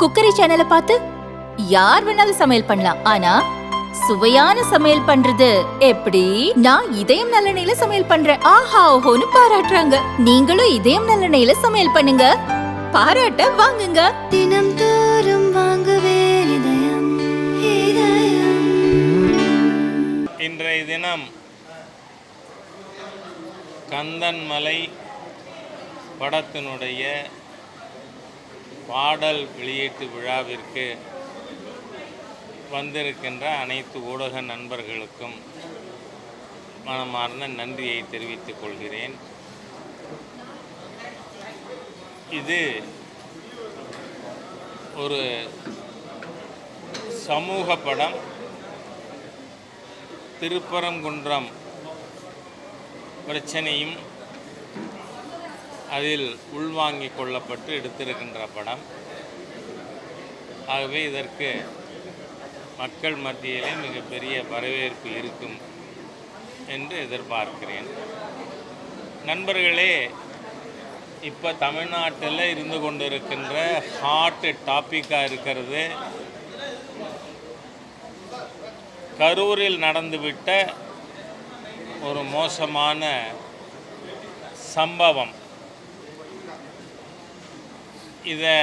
Cookery சேனலை பார்த்து யார் வேணாலும் சமையல் பண்ணலாம். ஆனா சுவையான சமையல் பண்றது எப்படி? நான் இதயம் நல்லெண்ணெயில சமையல் பண்றேன். ஆஹா ஓஹோன்னு பாராட்டுறாங்க. நீங்களும் இதயம் நல்லெண்ணெயில சமையல் பண்ணுங்க, பாராட்ட வாங்குங்க. தினம் தோறும் வாங்குவே இதயம் இதயம். இன்றைய தினம் கந்தன்மலை படத்தினுடைய பாடல் வெளியீட்டு விழாவிற்கு வந்திருக்கின்ற அனைத்து ஊடக நண்பர்களுக்கும் மனமார்ந்த நன்றியை தெரிவித்துக் கொள்கிறேன். இது ஒரு சமூக படம். திருப்பரங்குன்றம் பிரச்சனையும் அதில் உள்வாங்கிக் கொள்ளப்பட்டு எடுத்திருக்கின்ற படம். ஆகவே இதற்கு மக்கள் மத்தியிலே மிகப்பெரிய வரவேற்பு இருக்கும் என்று எதிர்பார்க்கிறேன். நண்பர்களே, இப்போ தமிழ்நாட்டில் இருந்து கொண்டிருக்கின்ற ஹாட் டாப்பிக்காக இருக்கிறது கரூரில் நடந்துவிட்ட ஒரு மோசமான சம்பவம். இதை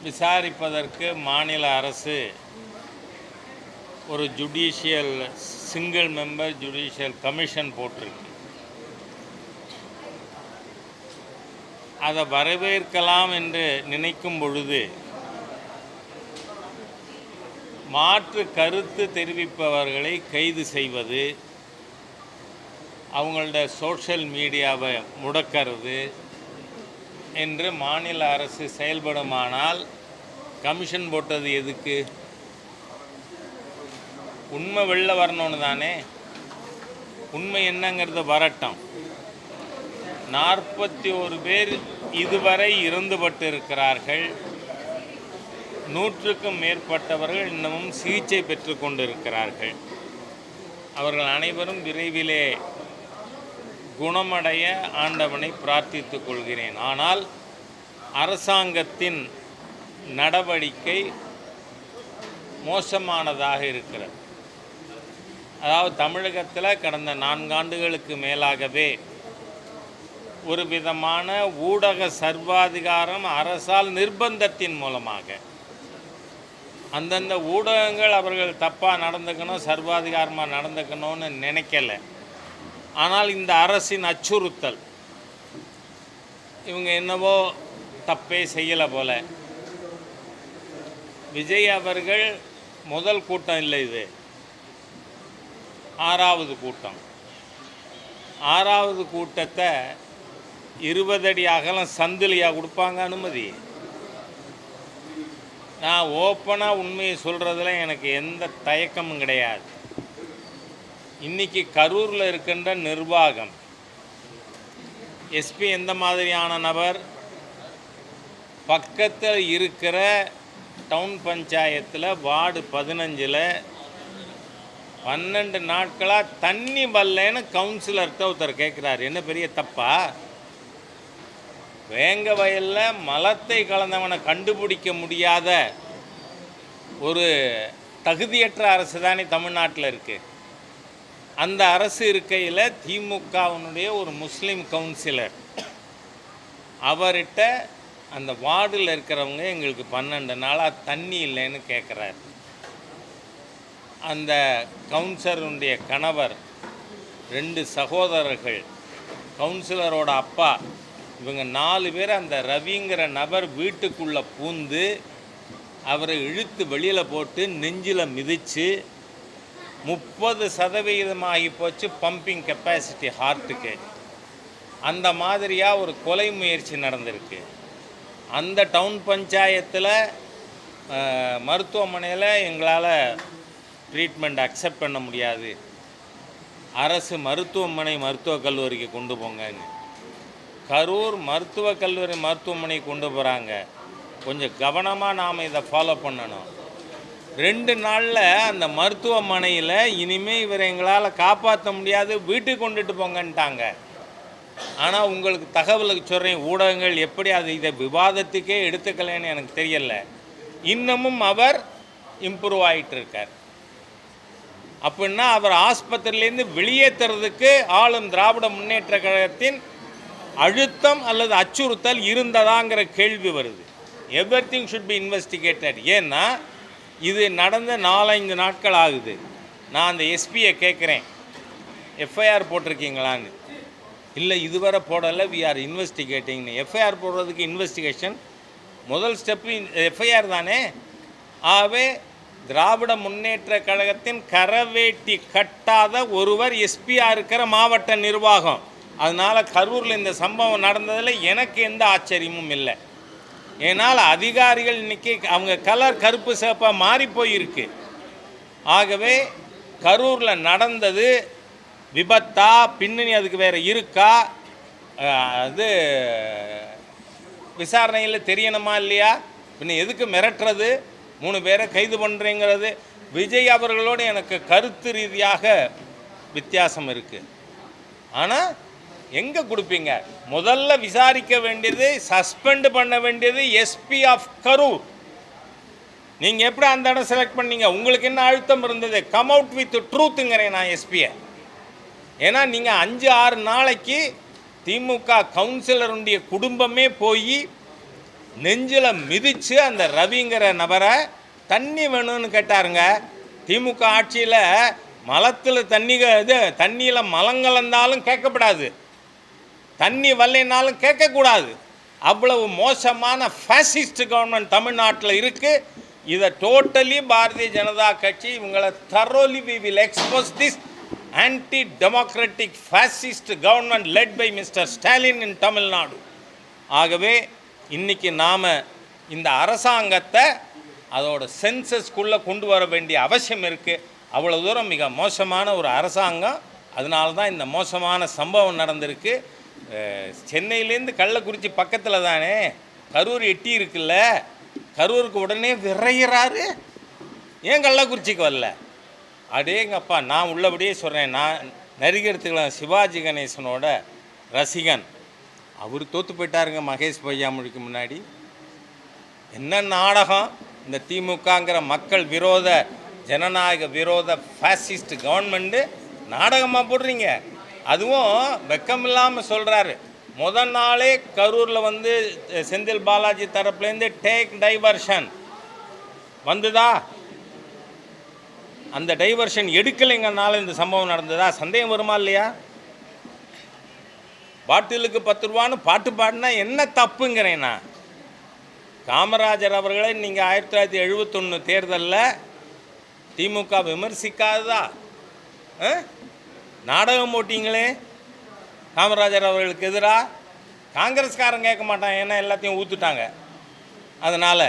விசாரிப்பதற்கு மாநில அரசு ஒரு சிங்கிள் மெம்பர் ஜுடிஷியல் கமிஷன் போட்டிருக்கு. அதை வரவேற்கலாம் என்று நினைக்கும் பொழுது மாற்று கருத்து தெரிவிப்பவர்களை கைது செய்வது, அவங்களோட சோஷியல் மீடியாவை முடக்கிறது என்று மாநில அரசு செயல்படுமானால் கமிஷன் போட்டது எதுக்கு? உண்மை வெளில வரணும்னு தானே. உண்மை என்னங்கிறது வரட்டும். 41 பேர் இதுவரை இறந்துபட்டு இருக்கிறார்கள். 100க்கும் மேற்பட்டவர்கள் இன்னமும் சிகிச்சை பெற்று கொண்டிருக்கிறார்கள். அவர்கள் அனைவரும் விரைவிலே குணமடைய ஆண்டவனை பிரார்த்தித்துக் கொள்கிறேன். ஆனால் அரசாங்கத்தின் நடவடிக்கை மோசமானதாக இருக்கிறது. அதாவது தமிழகத்தில் கடந்த 4 ஆண்டுகளுக்கு மேலாகவே ஒரு விதமான ஊடக சர்வாதிகாரம் அரசால் நிர்பந்தத்தின் மூலமாக அந்தந்த ஊடகங்கள் அவர்கள் தப்பாக நடந்துக்கணும், சர்வாதிகாரமாக நடந்துக்கணும்னு நினைக்கலை. ஆனால் இந்த அரசின் அச்சுறுத்தல், இவங்க என்னவோ தப்பே செய்யலை போல. விஜய் அவர்கள் முதல் கூட்டம் இல்லை, இது 6வது கூட்டம். 6வது கூட்டத்தை 20 அடி அகலம் சந்திலியாக கொடுப்பாங்க அனுமதி? நான் ஓப்பனாக உண்மையை சொல்கிறதுல எனக்கு எந்த தயக்கமும் கிடையாது. இன்றைக்கி கரூரில் இருக்கின்ற நிர்வாகம், எஸ்பி எந்த மாதிரியான நபர், பக்கத்தில் இருக்கிற டவுன் பஞ்சாயத்தில் வார்டு 15ல் 12 நாட்களாக தண்ணி வரலன்னு கவுன்சிலர்கிட்ட ஒருத்தர் கேட்குறாரு. என்ன பெரிய தப்பா? வேங்க வயலில் மலத்தை கலந்தவனை கண்டுபிடிக்க முடியாத ஒரு தகுதியற்ற அரசு தானே தமிழ்நாட்டில் இருக்குது. அந்த அரசு இருக்கையில் திமுகவினுடைய ஒரு முஸ்லீம் கவுன்சிலர் அவர்கிட்ட அந்த வார்டில் இருக்கிறவங்க எங்களுக்கு 12 நாளாக தண்ணி இல்லைன்னு கேட்குறாரு. அந்த கவுன்சிலருடைய கணவர், 2 சகோதரர்கள், கவுன்சிலரோட அப்பா, இவங்க 4 பேர் அந்த ரவிங்கிற நபர் வீட்டுக்குள்ளே பூந்து அவரை இழுத்து வெளியில் போட்டு நெஞ்சில் மிதித்து 30% ஆகி போச்சு பம்பிங் கெப்பாசிட்டி ஹார்ட்டுக்கு. அந்த மாதிரியாக ஒரு கொலை முயற்சி நடந்திருக்கு. அந்த டவுன் பஞ்சாயத்தில் மருத்துவமனையில் எங்களால் ட்ரீட்மெண்ட் அக்செப்ட் பண்ண முடியாது, அரசு மருத்துவக் கல்லூரிக்கு கொண்டு போங்கன்னு. கரூர் மருத்துவமனை கொண்டு போகிறாங்க. கொஞ்சம் கவனமாக நாம் இதை ஃபாலோ பண்ணணும். 2 நாளில் அந்த மருத்துவமனையில் இனிமேல் இவரை எங்களால் காப்பாற்ற முடியாது, வீட்டுக்கு கொண்டுட்டு போங்கன்ட்டாங்க. ஆனால் உங்களுக்கு தகவலுக்கு சொல்கிறேன், ஊடகங்கள் எப்படி இதை விவாதத்துக்கே எடுத்துக்கலைன்னு எனக்கு தெரியலை. இன்னமும் அவர் இம்ப்ரூவ் ஆகிட்டு இருக்கார். அப்படின்னா அவர் ஆஸ்பத்திரியிலேருந்து வெளியேற்றுறதுக்கு ஆளும் திராவிட முன்னேற்ற கழகத்தின் அழுத்தம் அல்லது அச்சுறுத்தல் இருந்ததாங்கிற கேள்வி வருது. Everything should be investigated. ஏன்னா இது நடந்த 4-5 நாட்கள் ஆகுது. நான் அந்த எஸ்பியை கேட்குறேன், எஃப்ஐஆர் போட்டிருக்கீங்களான்னு. இல்லை இதுவரை போடலை, வி ஆர் இன்வெஸ்டிகேட்டிங்னு. எஃப்ஐஆர் போடுறதுக்கு இன்வெஸ்டிகேஷன் முதல் ஸ்டெப்பு எஃப்ஐஆர் தானே. ஆகவே திராவிட முன்னேற்ற கழகத்தின் கரவேட்டி கட்டாத ஒருவர் எஸ்பியாக இருக்கிற மாவட்ட நிர்வாகம். அதனால் கரூரில் இந்த சம்பவம் நடந்ததில் எனக்கு எந்த ஆச்சரியமும் இல்லை. ஏன்னால் அதிகாரிகள் இன்றைக்கி அவங்க கலர் கருப்பு சிவப்பாக மாறி போயிருக்கு. ஆகவே கரூரில் நடந்தது விபத்தா, பின்னணி அதுக்கு வேறு இருக்கா, அது விசாரணையில் தெரியணுமா இல்லையா? பின்ன எதுக்கு மிரட்டுறது, 3 பேரை கைது பண்ணுறேங்கிறது? விஜய் அவர்களோடு எனக்கு கருத்து ரீதியாக வித்தியாசம் இருக்குது. ஆனால் எங்கே கொடுப்பீங்க? முதல்ல விசாரிக்க வேண்டியது, சஸ்பெண்ட் பண்ண வேண்டியது எஸ்பி ஆஃப் கரூர். நீங்கள் எப்படி அந்த இடம் செலக்ட் பண்ணீங்க? உங்களுக்கு என்ன அழுத்தம் இருந்தது? கம் அவுட் வித் ட்ரூத்துங்கிறேன் நான் எஸ்பியை. ஏன்னா நீங்கள் 5-6 நாளைக்கு திமுக கவுன்சிலருடைய குடும்பமே போய் நெஞ்சில் மிதித்து அந்த ரவிங்கிற நபரை தண்ணி வேணும்னு கேட்டாருங்க. திமுக ஆட்சியில் மலத்தில் தண்ணியில் மலங்கலந்தாலும் கேட்கப்படாது, தண்ணி வரலைனாலும் கேட்கக்கூடாது. அவ்வளவு மோசமான ஃபேசிஸ்ட் கவர்மெண்ட் தமிழ்நாட்டில் இருக்குது. இதை டோட்டலி பாரதிய ஜனதா கட்சி இவங்களை thoroughly we will expose this anti democratic fascist government led by mister Stalin in Tamil Nadu. ஆகவே இன்றைக்கி நாம் இந்த அரசாங்கத்தை அதோட சென்சஸ்க்குள்ளே கொண்டு வர வேண்டிய அவசியம் இருக்குது. அவ்வளோ தூரம் மிக மோசமான ஒரு அரசாங்கம். அதனால தான் இந்த மோசமான சம்பவம் நடந்திருக்கு. சென்னையிலேருந்து கள்ளக்குறிச்சி பக்கத்தில் தானே கரூர் எட்டி இருக்குல்ல, கரூருக்கு உடனே விரைகிறாரு. ஏன் கள்ளக்குறிச்சிக்கு வரல? அடேங்கப்பா, நான் உள்ளபடியே சொல்கிறேன். நான் நடிகர்த்துக்கலாம் சிவாஜி கணேசனோட ரசிகன். அவர் தோற்று போயிட்டாருங்க மகேஷ் பொய்யாமொழிக்கு முன்னாடி. என்ன நாடகம் இந்த திமுகங்கிற மக்கள் விரோத ஜனநாயக விரோத ஃபேசிஸ்ட் கவர்மெண்ட்டு நாடகமாக போடுறீங்க. அதுவும் வெக்கமில்லாமல் சொல்கிறாரு. முதல் நாளே கரூரில் வந்து செந்தில் பாலாஜி தரப்புலேருந்து டேக் டைவர்ஷன் வந்துதா? அந்த டைவர்ஷன் எடுக்கலைங்கனால இந்த சம்பவம் நடந்ததா? சந்தேகம் வருமா இல்லையா? பாட்டிலுக்கு 10 ரூபான்னு பாட்டு பாடினா என்ன தப்புங்கிறேன்னா? காமராஜர் அவர்களை நீங்கள் 1971 தேர்தலில் திமுக விமர்சிக்காததா? நாடகம் போட்டிங்களே காமராஜர் அவர்களுக்கு எதிராக. காங்கிரஸ்காரன் கேட்க மாட்டான், ஏன்னா எல்லாத்தையும் ஊற்றுட்டாங்க. அதனால்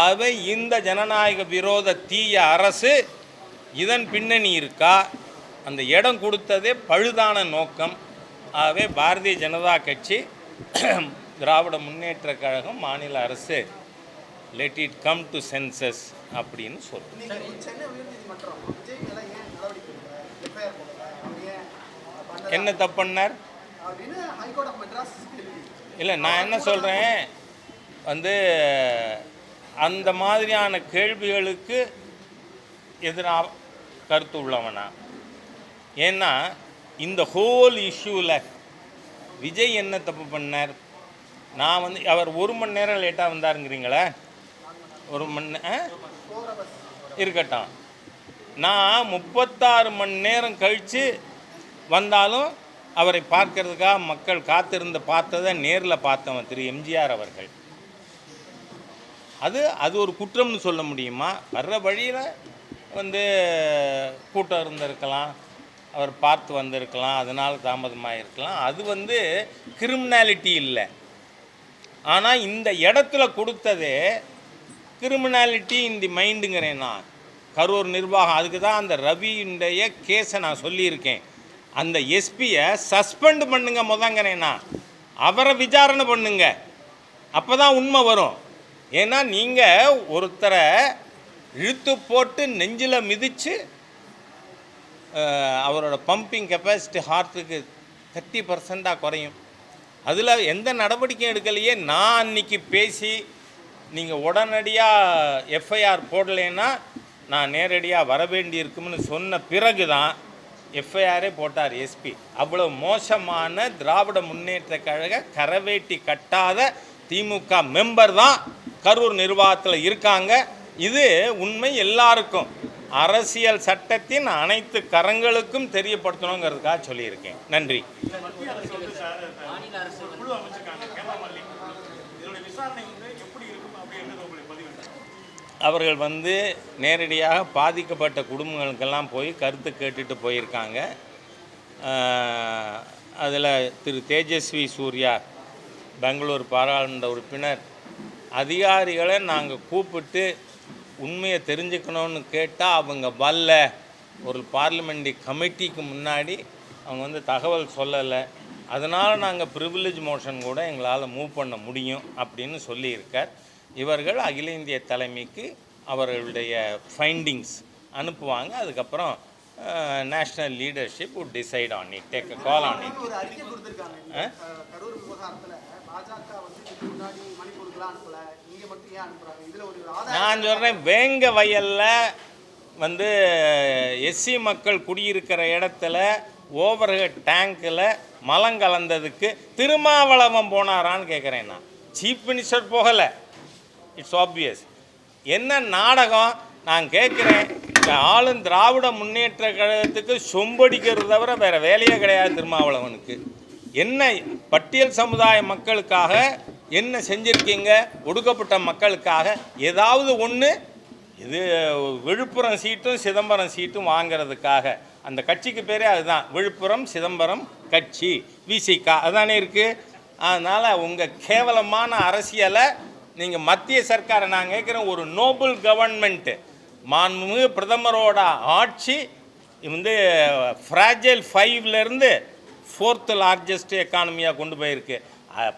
ஆகவே இந்த ஜனநாயக விரோத தீய அரசு இதன் பின்னணி இருக்கா? அந்த இடம் கொடுத்ததே பழுதான நோக்கம். ஆகவே பாரதிய ஜனதா கட்சி, திராவிட முன்னேற்ற கழகம், மாநில அரசு let it come to census அப்படின்னு சொல்லுங்கள். என்ன தப்பு பண்ணார்? இல்லை, நான் என்ன சொல்கிறேன் வந்து அந்த மாதிரியான கேள்விகளுக்கு எதிராக கருத்து உள்ளவனா? ஏன்னா இந்த ஹோல் இஷ்யூவில் விஜய் என்ன தப்பு பண்ணார்? நான் வந்து அவர் 1 மணி நேரம் லேட்டாக வந்தாருங்கிறீங்களே, 1 மணி இருக்கட்டும். நான் 36 மணி நேரம் கழித்து வந்தாலும் அவரை பார்க்கறதுக்காக மக்கள் காத்திருந்து பார்த்ததை நேரில் பார்த்தவன் திரு எம்ஜிஆர் அவர்கள். அது ஒரு குற்றம்னு சொல்ல முடியுமா? வர்ற வழியில் வந்து கூட்டம் இருந்திருக்கலாம், அவர் பார்த்து வந்திருக்கலாம், அதனால் தாமதமாக இருக்கலாம். அது வந்து கிரிமினாலிட்டி இல்லை. ஆனால் இந்த இடத்துல கொடுத்ததே கிரிமினாலிட்டி இன் தி மைண்டுங்கிறேன் நான். கரூர் நிர்வாகம் அதுக்கு தான் அந்த ரவியுடைய கேஸை நான் சொல்லியிருக்கேன். அந்த எஸ்பியை சஸ்பெண்ட் பண்ணுங்க முதங்கிறேன்னா, அவரை விசாரணை பண்ணுங்க, அப்போ தான் உண்மை வரும். ஏன்னா நீங்கள் ஒருத்தரை இழுத்து போட்டு நெஞ்சில் மிதித்து அவரோட பம்பிங் கெப்பாசிட்டி ஹார்ட்டுக்கு 30% குறையும். அதில் எந்த நடவடிக்கையும் எடுக்கலையே. நான் அன்றைக்கி பேசி நீங்கள் உடனடியாக எஃப்ஐஆர் போடலைன்னா நான் நேரடியாக வர வேண்டியிருக்கும்னு சொன்ன பிறகு தான் எஃப்ஐஆரே போட்டார் எஸ்பி. அவ்வளோ மோசமான திராவிட முன்னேற்ற கழக கரவேட்டி கட்டாத திமுக மெம்பர் தான் கரூர் நிர்வாகத்தில் இருக்காங்க. இது உண்மை எல்லாருக்கும் அரசியல் சட்டத்தின் அனைத்து கரங்களுக்கும் தெரியப்படுத்தணுங்கிறதுக்காக சொல்லியிருக்கேன். நன்றி. அவர்கள் நேரடியாக பாதிக்கப்பட்ட குடும்பங்களுக்கெல்லாம் போய் கருத்து கேட்டுட்டு போயிருக்காங்க. அதில் திரு தேஜஸ்வி சூர்யா பெங்களூர் பாராளுமன்ற உறுப்பினர் அதிகாரிகளை நாங்கள் கூப்பிட்டு உண்மையை தெரிஞ்சுக்கணும்னு கேட்டால் அவங்க வரல, ஒரு பார்லிமெண்ட்ரி கமிட்டிக்கு முன்னாடி அவங்க தகவல் சொல்லலை, அதனால் நாங்கள் ப்ரிவிலேஜ் மோஷன் கூட எங்களால் மூவ் பண்ண முடியும் அப்படின்னு சொல்லியிருக்கார். இவர்கள் அகில இந்திய தலைமைக்கு அவர்களுடைய ஃபைண்டிங்ஸ் அனுப்புவாங்க. அதுக்கப்புறம் national leadership would decide on it, take a call on it. நான் சொல்கிறேன், வேங்க வயலில் எஸ்சி மக்கள் குடியிருக்கிற இடத்துல ஓவர்ஹெட் டேங்கில் மலம் கலந்ததுக்கு திருமாவளவன் போனாரான்னு கேட்குறேன். நான் சீஃப் மினிஸ்டர் போகலை, இட்ஸ் ஆப்வியஸ். என்ன நாடகம் நான் கேட்குறேன். ஆளும் திராவிட முன்னேற்ற கழகத்துக்கு சொம்படிக்கிறது தவிர வேறு வேலையே கிடையாது திருமாவளவனுக்கு. என்ன பட்டியல் சமுதாய மக்களுக்காக என்ன செஞ்சுருக்கீங்க? ஒடுக்கப்பட்ட மக்களுக்காக ஏதாவது ஒன்று. இது விழுப்புரம் சீட்டும் சிதம்பரம் சீட்டும் வாங்கிறதுக்காக அந்த கட்சிக்கு பேரே அதுதான், விழுப்புரம் சிதம்பரம் கட்சி, விசிகா அதானே இருக்குது. அதனால் உங்கள் கேவலமான அரசியலை நீங்கள் மத்திய சர்க்காரை நான் கேட்குறேன், ஒரு நோபல் கவர்மெண்ட்டு மாண்புமிகு பிரதமரோட ஆட்சி ஃப்ராஜைல் 5லேருந்து 4th லார்ஜஸ்ட் எக்கானமியாக கொண்டு போயிருக்கு.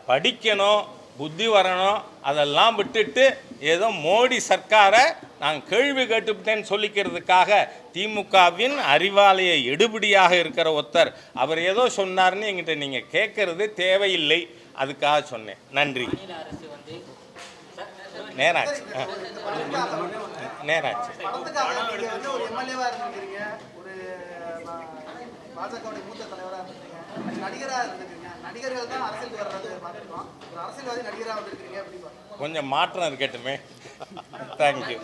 படிக்கணும், புத்தி வரணும், அதெல்லாம் விட்டுட்டு ஏதோ மோடி சர்க்காரை நான் கேள்வி கேட்டுவிட்டேன்னு சொல்லிக்கிறதுக்காக திமுகவின் அறிவாலய எடுபடியாக இருக்கிற ஒருத்தர் அவர் ஏதோ சொன்னார்னு என்கிட்ட நீங்கள் கேட்குறது தேவையில்லை, அதுக்காக சொன்னேன். நன்றி. நேராச்சு நேராச்சு. கொஞ்சம் மாற்றம் இருக்கட்டுமே. தேங்க்யூ.